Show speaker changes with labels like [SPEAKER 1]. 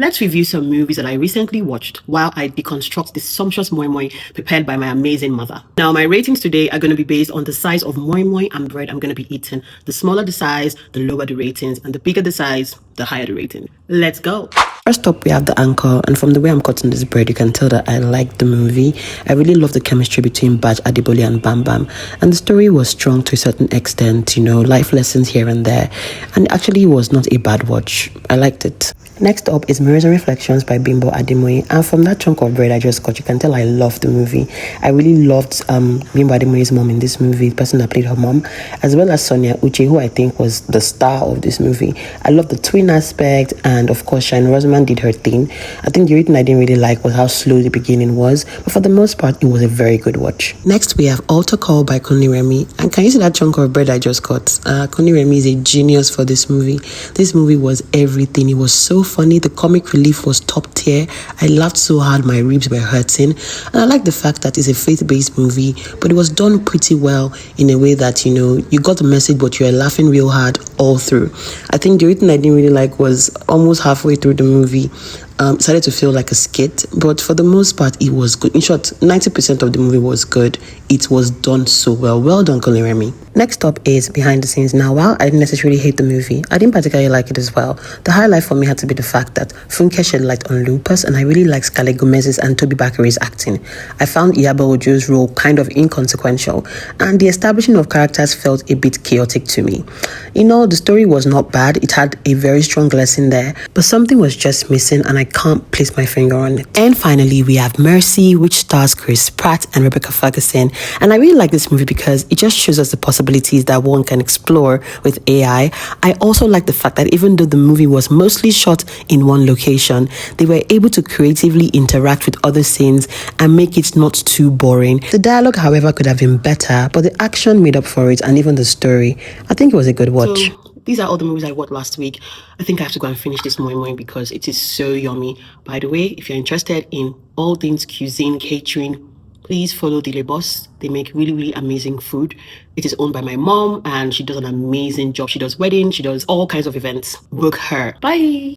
[SPEAKER 1] Let's review some movies that I recently watched while I deconstruct the sumptuous moi moi prepared by my amazing mother. Now, my ratings today are going to be based on the size of moi moi and bread I'm going to be eating. The smaller the size, the lower the ratings, and the bigger the size, the higher the rating. Let's go. First up, we have The Anchor, and from the way I'm cutting this bread, you can tell that I like the movie. I really love the chemistry between Baj Adiboli and Bam Bam, and the story was strong to a certain extent, life lessons here and there, and it actually was not a bad watch. I liked it. Next up is Mirrors and Reflections by Bimbo Ademoye, and from that chunk of bread I just got, you can tell I love the movie. I really loved Bimbo Ademoye's mom in this movie, the person that played her mom, as well as Sonia Uche, who I think was the star of this movie. I love the twin aspect, and of course Shine Rosamund did her thing. I think the only thing I didn't really like was how slow the beginning was, but for the most part it was a very good watch. Next we have Altar Call by Connie Remy, and can you see that chunk of bread I just got? Connie Remy is a genius for this movie. This movie was everything. It was so funny. The comic relief was top tier. I laughed so hard my ribs were hurting, and I like the fact that it's a faith-based movie, but it was done pretty well in a way that you got the message but you were laughing real hard all through. I think the only thing I didn't really like was almost halfway through the movie started to feel like a skit, but for the most part it was good. In short, 90% of the movie was good. It was done so well. Well done, Connie Remy. Next up is Behind the Scenes. Now, while I didn't necessarily hate the movie, I didn't particularly like it as well. The highlight for me had to be the fact that Funke shed light on Lupus, and I really liked Scarlett Gomez's and Toby Bakari's acting. I found Iyabo Ojo's role kind of inconsequential, and the establishing of characters felt a bit chaotic to me. The story was not bad. It had a very strong lesson there, but something was just missing, and I can't place my finger on it. And finally, we have Mercy, which stars Chris Pratt and Rebecca Ferguson, and I really like this movie because it just shows us the possibilities that one can explore with AI. I also like the fact that even though the movie was mostly shot in one location, they were able to creatively interact with other scenes and make it not too boring. The dialogue, however, could have been better, but the action made up for it, and even the story. I think it was a good watch. So, these are all the movies I watched last week. I think I have to go and finish this moi moi because it is so yummy. By the way, if you're interested in all things cuisine, catering, please follow Dile Boss. They make really, really amazing food. It is owned by my mom, and she does an amazing job. She does weddings, she does all kinds of events. Book her. Bye.